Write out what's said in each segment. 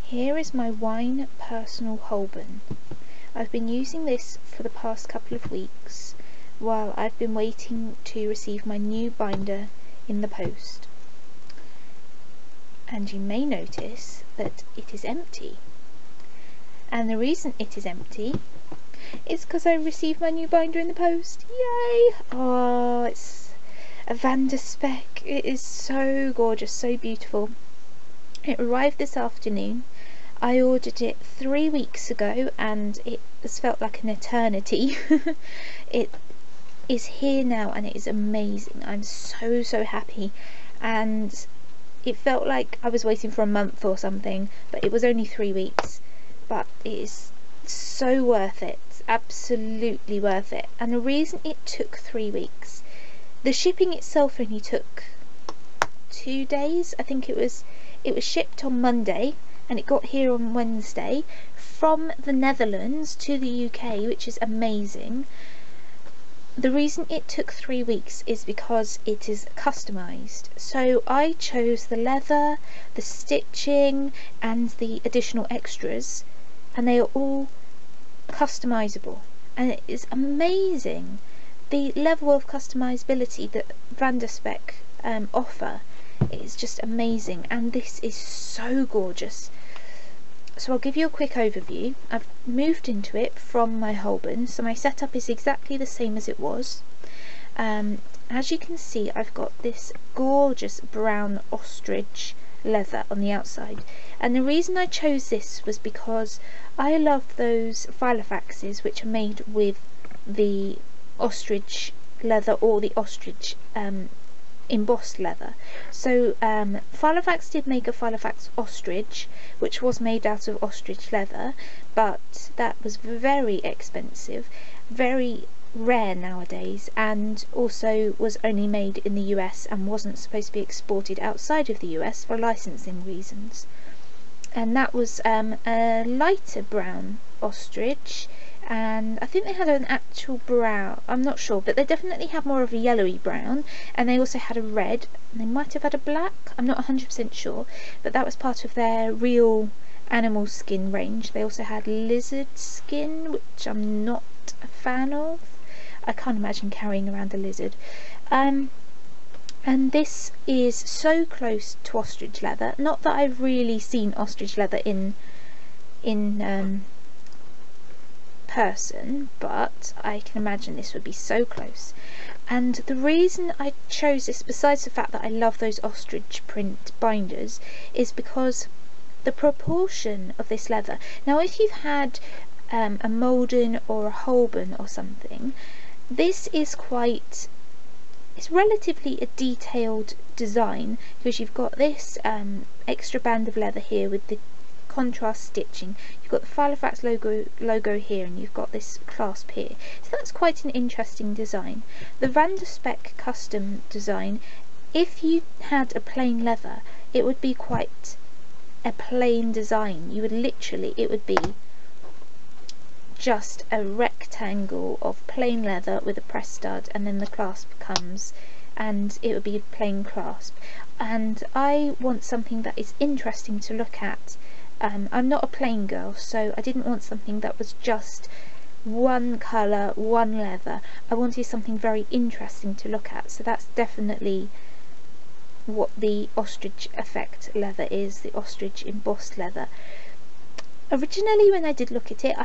Here is my wine personal Holborn. I've been using this for the past couple of weeks while I've been waiting to receive my new binder in the post. And you may notice that it is empty. And the reason it is empty is because I received my new binder in the post. Yay! Oh, it's a Spek. It is so gorgeous, so beautiful. It arrived this afternoon. I ordered it 3 weeks ago and it has felt like an eternity. It is here now and it is amazing. I'm so happy, and it felt like I was waiting for a month or something, but it was only 3 weeks. But it is so worth it, absolutely worth it. And the reason it took 3 weeks, the shipping itself only took 2 days. I think it was shipped on Monday and it got here on Wednesday from the Netherlands to the UK, which is amazing. The reason it took 3 weeks is because it is customised. So I chose the leather, the stitching and the additional extras, and they are all customisable, and it is amazing. The level of customisability that Spek offer is just amazing, and this is so gorgeous. So I'll give you a quick overview. I've moved into it from my Holborn, so my setup is exactly the same as it was. As you can see, I've got this gorgeous brown ostrich leather on the outside, and the reason I chose this was because I love those filofaxes which are made with the ostrich leather or the ostrich embossed leather. So Filofax did make a Filofax ostrich which was made out of ostrich leather, but that was very expensive, very rare nowadays, and also was only made in the US and wasn't supposed to be exported outside of the US for licensing reasons. And that was a lighter brown ostrich, and I think they had an actual brown, I'm not sure, but they definitely had more of a yellowy brown, and they also had a red, and they might have had a black, I'm not 100% sure, but that was part of their real animal skin range. They also had lizard skin, which I'm not a fan of. I can't imagine carrying around a lizard. And this is so close to ostrich leather. Not that I've really seen ostrich leather in person, but I can imagine this would be so close. And the reason I chose this, besides the fact that I love those ostrich print binders, is because the proportion of this leather. Now if you've had a Malden or a Holborn or something, this is quite, it's relatively a detailed design, because you've got this extra band of leather here with the contrast stitching, you've got the Filofax logo here, and you've got this clasp here, so that's quite an interesting design. The Spek custom design, if you had a plain leather, it would be quite a plain design. You would literally, it would be just a rectangle of plain leather with a press stud, and then the clasp comes and it would be a plain clasp. And I want something that is interesting to look at. I'm not a plain girl, so I didn't want something that was just one colour, one leather. I wanted something very interesting to look at, so that's definitely what the ostrich effect leather is, the ostrich embossed leather. Originally when I did look at it,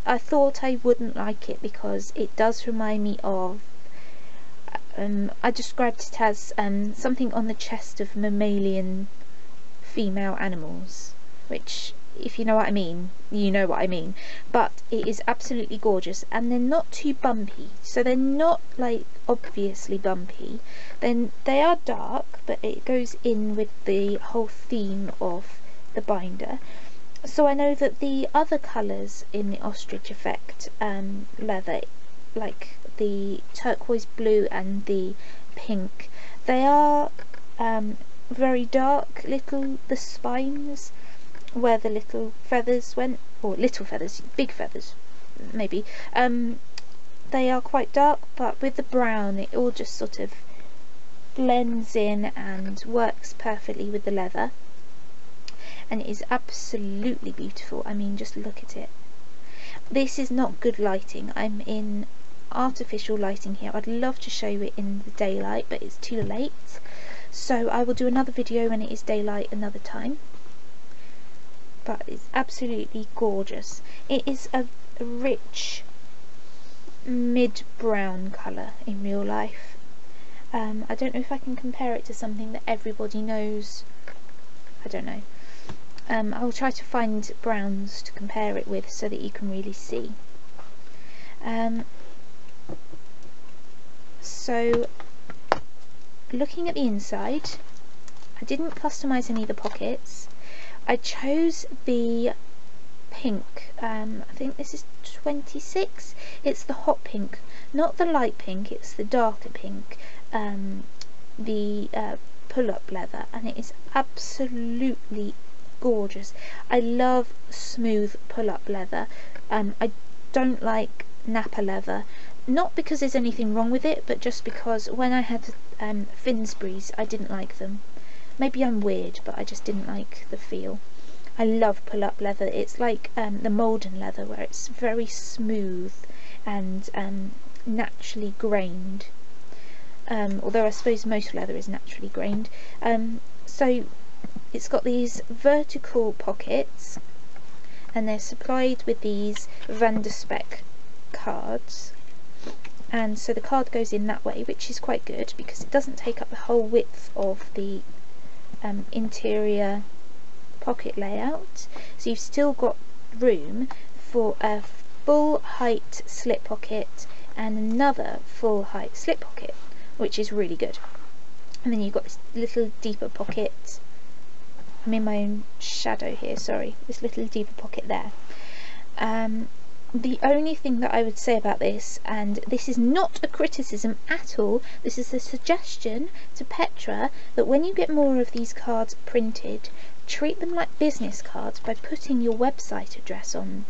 I thought I wouldn't like it because it does remind me of, I described it as something on the chest of mammalian female animals, which, if you know what I mean, you know what I mean. But it is absolutely gorgeous, and they're not too bumpy, so they're not like obviously bumpy. Then they are dark, but it goes in with the whole theme of the binder. So I know that the other colours in the ostrich effect leather, like the turquoise blue and the pink, they are very dark, the spines where the little feathers went, or little feathers, big feathers maybe, they are quite dark, but with the brown it all just sort of blends in and works perfectly with the leather. and it is absolutely beautiful. I mean, just look at it. This is not good lighting. I'm in artificial lighting here. I'd love to show you it in the daylight, but it's too late, so I will do another video when it is daylight another time. But it's absolutely gorgeous. It is a rich mid-brown colour in real life. I don't know if I can compare it to something that everybody knows. I don't know. I'll try to find browns to compare it with so that you can really see. So looking at the inside, I didn't customise any of the pockets. I chose the pink, I think this is 26, it's the hot pink, not the light pink, it's the darker pink, the pull-up leather, and it is absolutely gorgeous. I love smooth pull-up leather. I don't like nappa leather, not because there's anything wrong with it, but just because when I had Finsbury's I didn't like them. Maybe I'm weird, but I just didn't like the feel. I love pull-up leather. It's like the Malden leather, where it's very smooth and naturally grained. Although I suppose most leather is naturally grained. So it's got these vertical pockets, and they're supplied with these Spek cards. And so the card goes in that way, which is quite good because it doesn't take up the whole width of the interior pocket layout, so you've still got room for a full height slip pocket and another full height slip pocket, which is really good. And then you've got this little deeper pocket. I'm in my own shadow here, sorry. This little deeper pocket there. The only thing that I would say about this, and this is not a criticism at all, this is a suggestion to Petra, that when you get more of these cards printed, treat them like business cards by putting your website address on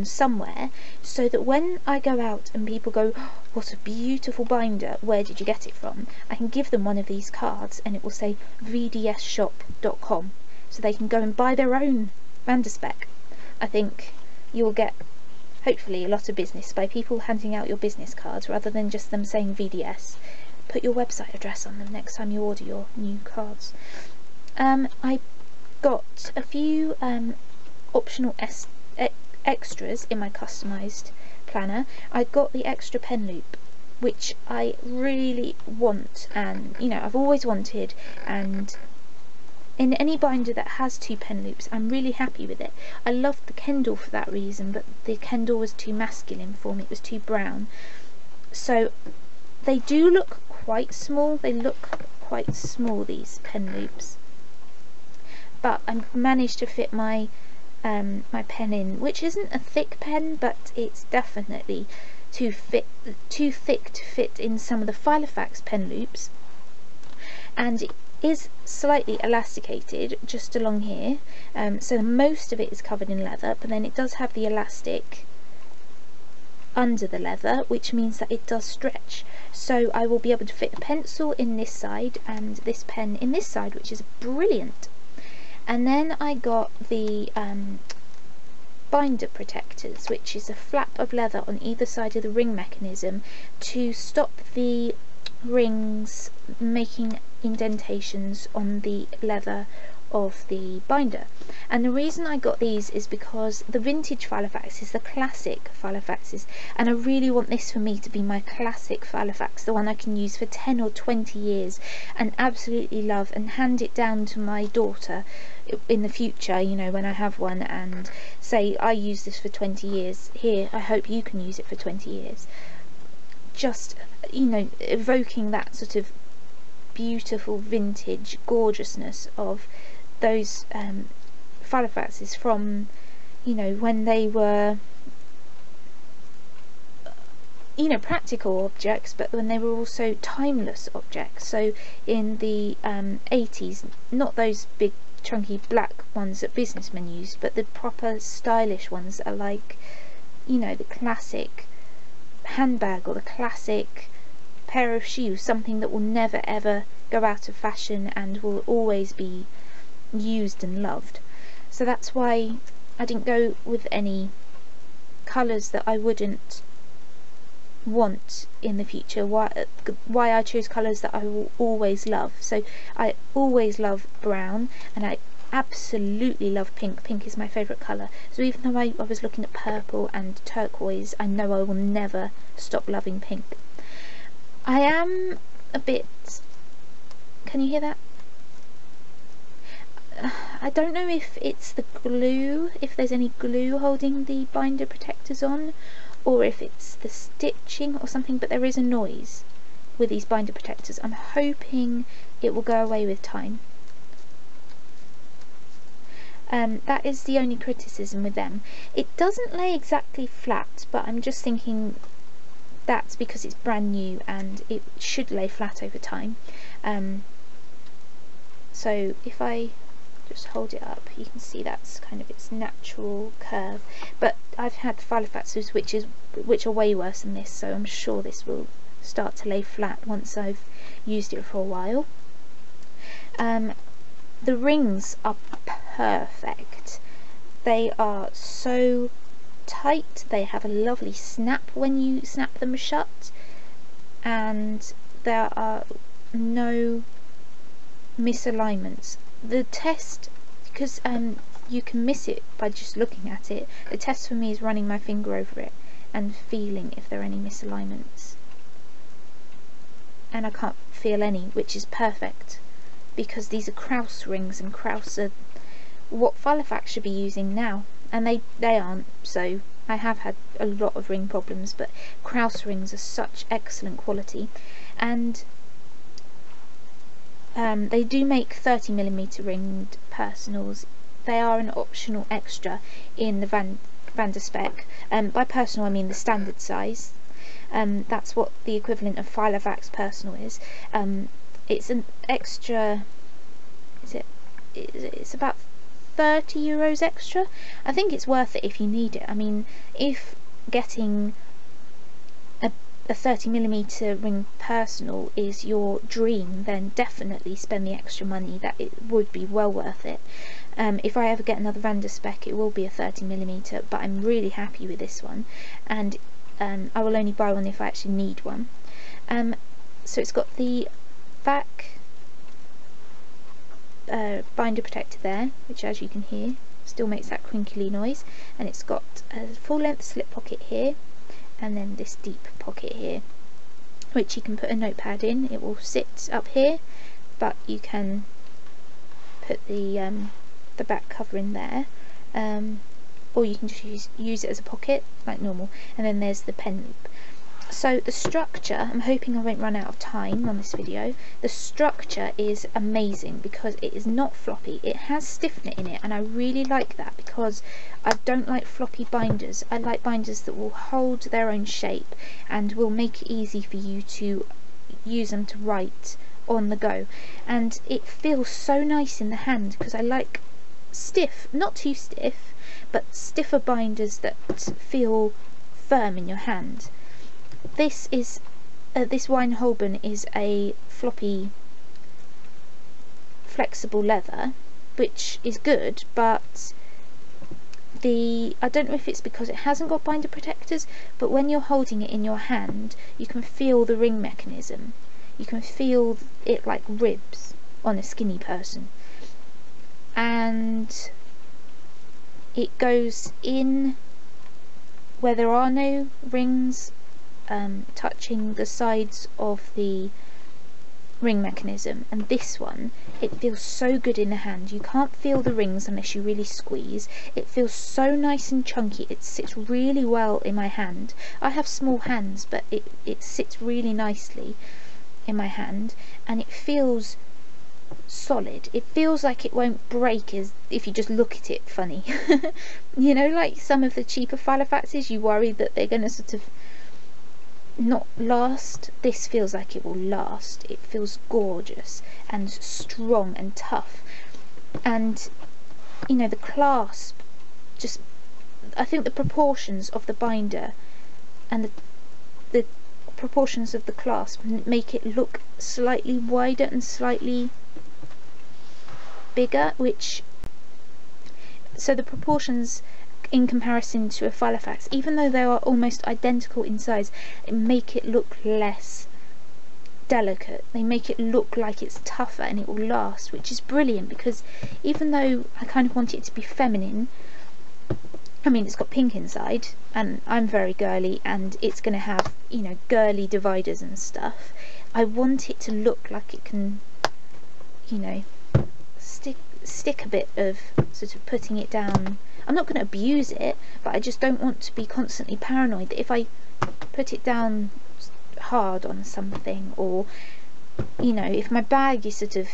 somewhere, so that when I go out and people go, oh, what a beautiful binder, where did you get it from, I can give them one of these cards and it will say vdsshop.com, so they can go and buy their own Spek. I think you will get hopefully a lot of business by people handing out your business cards rather than just them saying VDS. Put your website address on them next time you order your new cards. I got a few optional extras in my customised planner. I got the extra pen loop, which I really want, and you know, I've always wanted, and in any binder that has 2 pen loops I'm really happy with it. I loved the Kendall for that reason, but the Kendall was too masculine for me, it was too brown. So they do look quite small, these pen loops, but I managed to fit my my pen in, which isn't a thick pen, but it's definitely too thick to fit in some of the Filofax pen loops, and it is slightly elasticated just along here, so most of it is covered in leather, but then it does have the elastic under the leather, which means that it does stretch, so I will be able to fit a pencil in this side and this pen in this side, which is brilliant. And then I got the binder protectors, which is a flap of leather on either side of the ring mechanism to stop the rings making indentations on the leather of the binder. And the reason I got these is because the vintage Filofax is the classic Filofaxes, and I really want this for me to be my classic Filofax, the one I can use for 10 or 20 years and absolutely love, and hand it down to my daughter in the future, you know, when I have one, and say, I use this for 20 years, here, I hope you can use it for 20 years. Just, you know, evoking that sort of beautiful vintage gorgeousness of those Filofaxes from, you know, when they were, you know, practical objects, but when they were also timeless objects. So in the 80s, not those big chunky black ones that businessmen used, but the proper stylish ones that are like, you know, the classic handbag or the classic pair of shoes, something that will never ever go out of fashion and will always be used and loved. So that's why I didn't go with any colours that I wouldn't want in the future, why I chose colours that I will always love. So I always love brown, and I absolutely love pink. Pink is my favourite colour. So even though I was looking at purple and turquoise, I know I will never stop loving pink. I am a bit... Can you hear that? I don't know if it's the glue, if there's any glue holding the binder protectors on, or if it's the stitching or something, but there is a noise with these binder protectors. I'm hoping it will go away with time. That is the only criticism with them. It doesn't lay exactly flat, but I'm just thinking that's because it's brand new and it should lay flat over time. So if I just hold it up, you can see that's kind of its natural curve. But I've had Filofaxes which are way worse than this, so I'm sure this will start to lay flat once I've used it for a while. The rings are perfect. They are so tight, they have a lovely snap when you snap them shut, and there are no misalignments. The test, because you can miss it by just looking at it, the test for me is running my finger over it and feeling if there are any misalignments, and I can't feel any, which is perfect, because these are Krauss rings, and Krauss are what Filofax should be using now, and they aren't. So I have had a lot of ring problems, but Krauss rings are such excellent quality. And they do make 30mm ringed personals. They are an optional extra in the Van der Spek. By personal I mean the standard size. That's what the equivalent of Filofax personal is. It's an extra, it's about €30 extra. I think it's worth it if you need it. I mean, if getting a 30mm ring personal is your dream, then definitely spend the extra money. That it would be well worth it. If I ever get another Van der Spek, it will be a 30mm, but I'm really happy with this one, and I will only buy one if I actually need one. So it's got the back binder protector there, which, as you can hear, still makes that crinkly noise, and it's got a full length slip pocket here, and then this deep pocket here, which you can put a notepad in. It will sit up here, but you can put the back cover in there, or you can just use it as a pocket like normal. And then there's the pen loop. So the structure, I'm hoping I won't run out of time on this video. The structure is amazing because it is not floppy. It has stiffener in it, and I really like that because I don't like floppy binders. I like binders that will hold their own shape and will make it easy for you to use them to write on the go. And it feels so nice in the hand because I like stiff, not too stiff, but stiffer binders that feel firm in your hand. This is this Wine Holbein is a floppy, flexible leather, which is good, but I don't know if it's because it hasn't got binder protectors, but when you're holding it in your hand, you can feel the ring mechanism. You can feel it like ribs on a skinny person, and it goes in where there are no rings touching the sides of the ring mechanism. And this one, it feels so good in the hand. You can't feel the rings unless you really squeeze. It feels so nice and chunky. It sits really well in my hand. I have small hands, but it sits really nicely in my hand, and it feels solid. It feels like it won't break if you just look at it funny. You know, like some of the cheaper Filofaxes, you worry that they're going to sort of not last. This feels like it will last. It feels gorgeous and strong and tough, and you know, the clasp, just, I think the proportions of the binder and the proportions of the clasp make it look slightly wider and slightly bigger, which, so the proportions in comparison to a Filofax, even though they are almost identical in size, make it look less delicate. They make it look like it's tougher and it will last, which is brilliant, because even though I kind of want it to be feminine, I mean, it's got pink inside and I'm very girly and it's going to have, you know, girly dividers and stuff. I want it to look like it can, you know, stick a bit of sort of putting it down. I'm not going to abuse it, but I just don't want to be constantly paranoid that if I put it down hard on something, or, you know, if my bag is sort of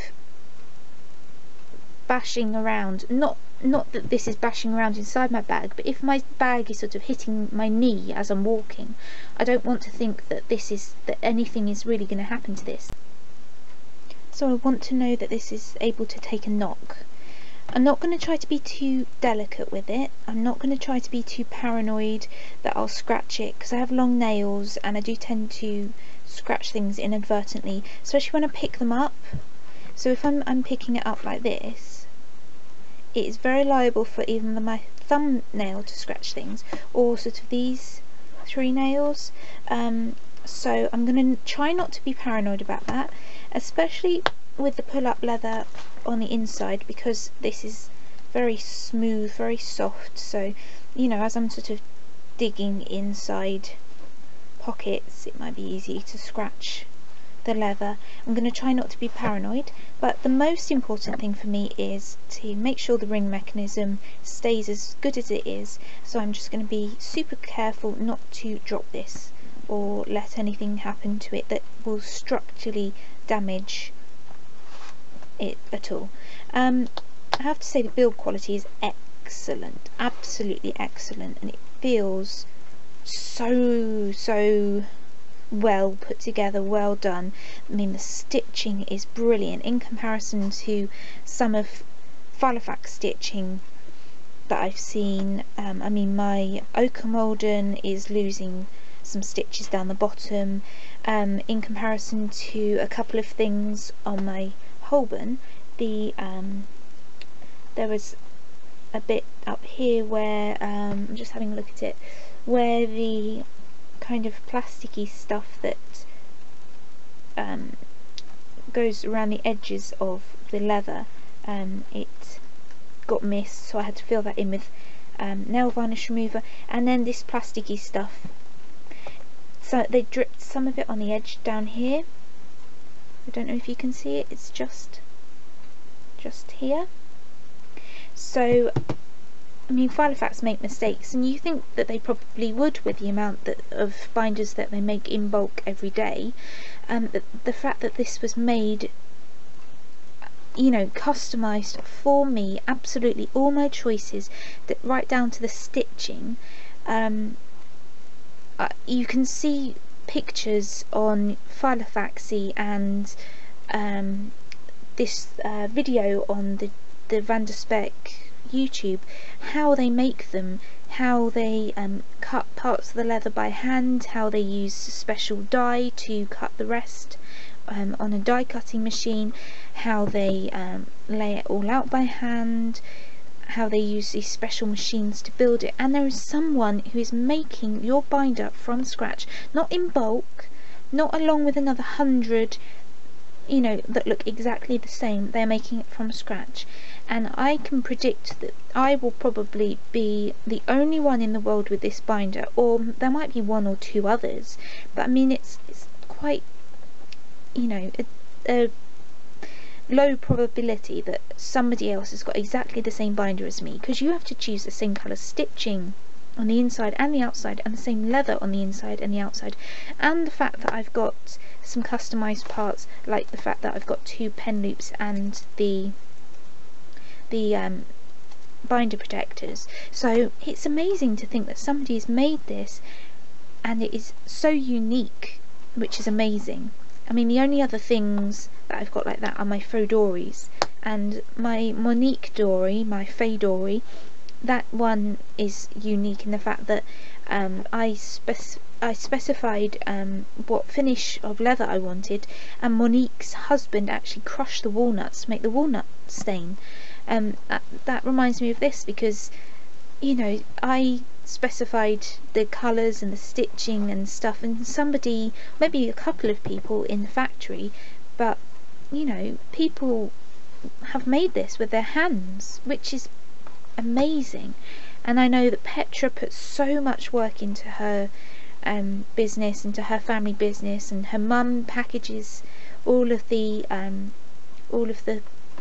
bashing around, not that this is bashing around inside my bag, but if my bag is sort of hitting my knee as I'm walking, I don't want to think that anything is really going to happen to this. So I want to know that this is able to take a knock. I'm not going to try to be too delicate with it. I'm not going to try to be too paranoid that I'll scratch it, because I have long nails and I do tend to scratch things inadvertently, especially when I pick them up. So if I'm picking it up like this, it is very liable for even my thumbnail to scratch things, or sort of these 3 nails. So I'm going to try not to be paranoid about that, especially with the pull-up leather on the inside, because this is very smooth, very soft. So, you know, as I'm sort of digging inside pockets, it might be easy to scratch the leather. I'm going to try not to be paranoid, but the most important thing for me is to make sure the ring mechanism stays as good as it is. So I'm just going to be super careful not to drop this or let anything happen to it that will structurally damage it at all. I have to say the build quality is excellent, absolutely excellent, and it feels so well put together, well done. I mean, the stitching is brilliant in comparison to some of Filofax stitching that I've seen. I mean, my ochre Molden is losing some stitches down the bottom, in comparison to a couple of things on my Holborn. There was a bit up here where I'm just having a look at it, where the kind of plasticky stuff that goes around the edges of the leather, it got missed, so I had to fill that in with nail varnish remover. And then this plasticky stuff, so they dripped some of it on the edge down here. I don't know if you can see it, it's just here. So, I mean, Filofax make mistakes, and you think that they probably would with the amount of binders that they make in bulk every day. The fact that this was made, you know, customised for me, absolutely all my choices, right down to the stitching. You can see pictures on Filofaxy and this video on the Van der Spek YouTube, how they make them, how they cut parts of the leather by hand, how they use special dye to cut the rest on a die cutting machine, how they lay it all out by hand, how they use these special machines to build it. And there is someone who is making your binder from scratch, not in bulk, not along with another 100, you know, that look exactly the same. They're making it from scratch, and I can predict that I will probably be the only one in the world with this binder, or there might be 1 or 2 others, but I mean, it's quite, you know, a low probability that somebody else has got exactly the same binder as me, because you have to choose the same colour stitching on the inside and the outside, and the same leather on the inside and the outside, and the fact that I've got some customised parts, like the fact that I've got 2 pen loops and the binder protectors. So it's amazing to think that somebody has made this, and it is so unique, which is amazing. I mean, the only other things that I've got like that are my faux dories, and my Monique dory, my faux dory, that one is unique in the fact that I specified what finish of leather I wanted, and Monique's husband actually crushed the walnuts to make the walnut stain. That reminds me of this, because you know, I specified the colours and the stitching and stuff, and somebody, maybe a couple of people in the factory, but you know, people have made this with their hands, which is amazing. And I know that Petra puts so much work into her business, into her family business, and her mum packages all of the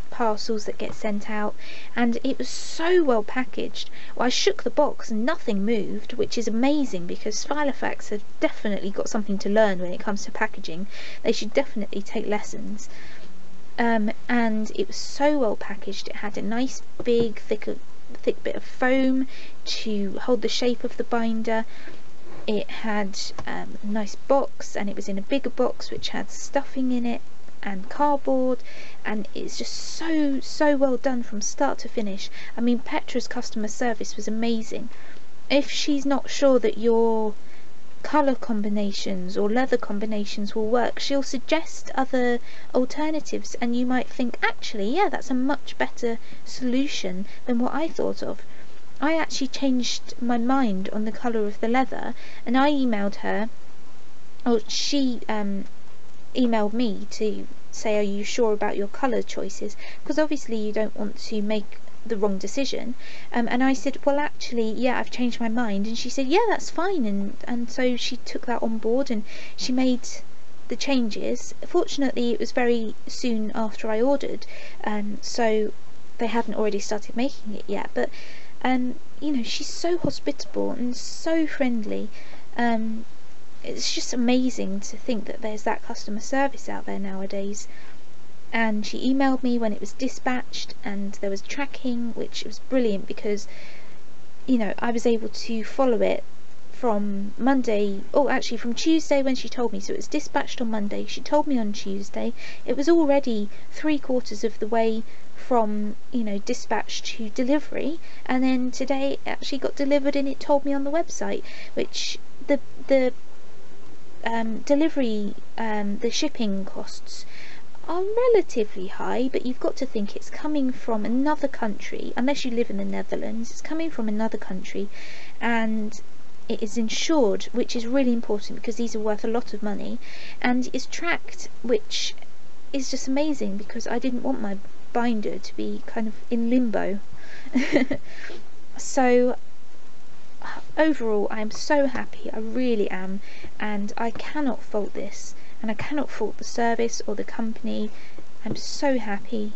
parcels that get sent out, and it was so well packaged. Well, I shook the box and nothing moved, which is amazing, because Filofax have definitely got something to learn when it comes to packaging. They should definitely take lessons. And it was so well packaged. It had a nice big thick bit of foam to hold the shape of the binder. It had a nice box, and it was in a bigger box which had stuffing in it and cardboard, and it's just so well done from start to finish. I mean, Petra's customer service was amazing. If she's not sure that your colour combinations or leather combinations will work, she'll suggest other alternatives, and you might think, actually, yeah, that's a much better solution than what I thought of. I actually changed my mind on the colour of the leather, and I emailed her, or she emailed me to say, are you sure about your colour choices, because obviously you don't want to make the wrong decision. And I said, well, actually, yeah, I've changed my mind. And she said, yeah, that's fine. And so she took that on board, and she made the changes. Fortunately, it was very soon after I ordered, so they hadn't already started making it yet. But you know, she's so hospitable and so friendly. It's just amazing to think that there's that customer service out there nowadays. And she emailed me when it was dispatched, and there was tracking, which was brilliant, because you know, I was able to follow it from Monday, or actually from Tuesday when she told me. So it was dispatched on Monday, she told me on Tuesday. It was already 3/4 of the way from, you know, dispatch to delivery, and then today it actually got delivered, and it told me on the website, which the delivery, the shipping costs are relatively high, but you've got to think it's coming from another country. Unless you live in the Netherlands, it's coming from another country, and it is insured, which is really important, because these are worth a lot of money, and it's tracked, which is just amazing, because I didn't want my binder to be kind of in limbo. So overall, I am so happy, I really am, and I cannot fault this, and I cannot fault the service or the company. I'm so happy,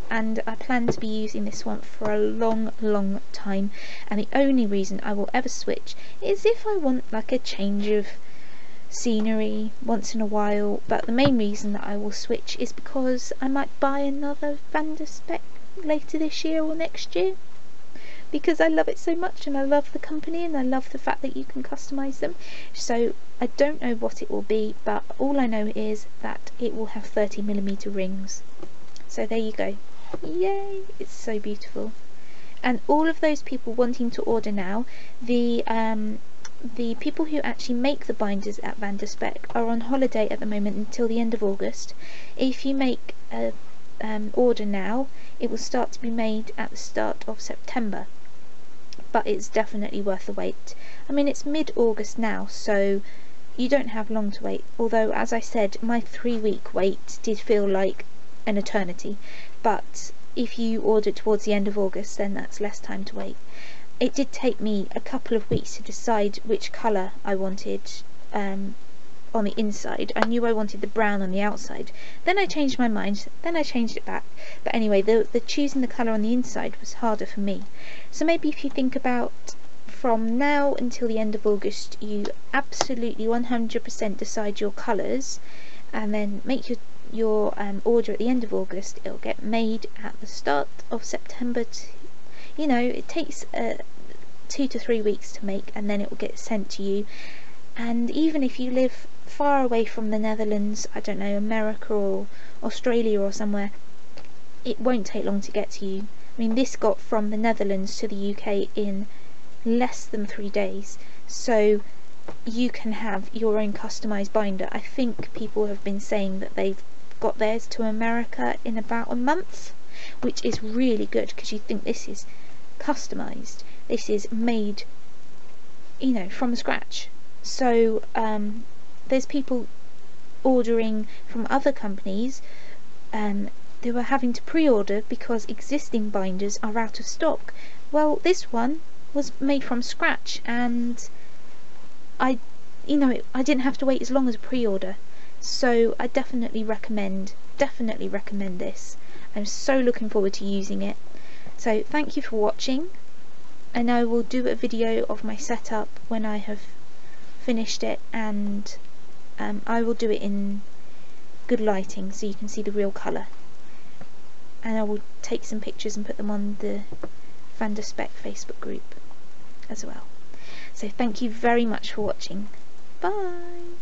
and I plan to be using this one for a long time, and the only reason I will ever switch is if I want like a change of scenery once in a while. But the main reason that I will switch is because I might buy another Spek later this year or next year, because I love it so much, and I love the company, and I love the fact that you can customise them. So I don't know what it will be, but all I know is that it will have 30mm rings. So there you go. Yay! It's so beautiful. And all of those people wanting to order now, the people who actually make the binders at Spek are on holiday at the moment until the end of August. If you make a order now, it will start to be made at the start of September, but it's definitely worth the wait. I mean, it's mid-August now, so you don't have long to wait, although as I said, my 3-week wait did feel like an eternity. But if you order towards the end of August, then that's less time to wait. It did take me a couple of weeks to decide which colour I wanted on the inside. I knew I wanted the brown on the outside, then I changed my mind, then I changed it back. But anyway, the choosing the colour on the inside was harder for me. So maybe if you think about from now until the end of August, you absolutely 100% decide your colours, and then make your order at the end of August. It'll get made at the start of September. You know, it takes 2 to 3 weeks to make, and then it will get sent to you. And even if you live far away from the Netherlands, I don't know, America or Australia or somewhere, it won't take long to get to you. I mean, this got from the Netherlands to the UK in less than 3 days, so you can have your own customised binder. I think people have been saying that they've got theirs to America in about a month, which is really good, because you think this is customised, this is made, you know, from scratch. So there's people ordering from other companies, they were having to pre-order because existing binders are out of stock. Well, this one was made from scratch, and I didn't have to wait as long as a pre-order. So I definitely recommend this. I'm so looking forward to using it. So thank you for watching, and I will do a video of my setup when I have finished it, and I will do it in good lighting so you can see the real colour, and I will take some pictures and put them on the Spek Facebook group as well. So thank you very much for watching. Bye!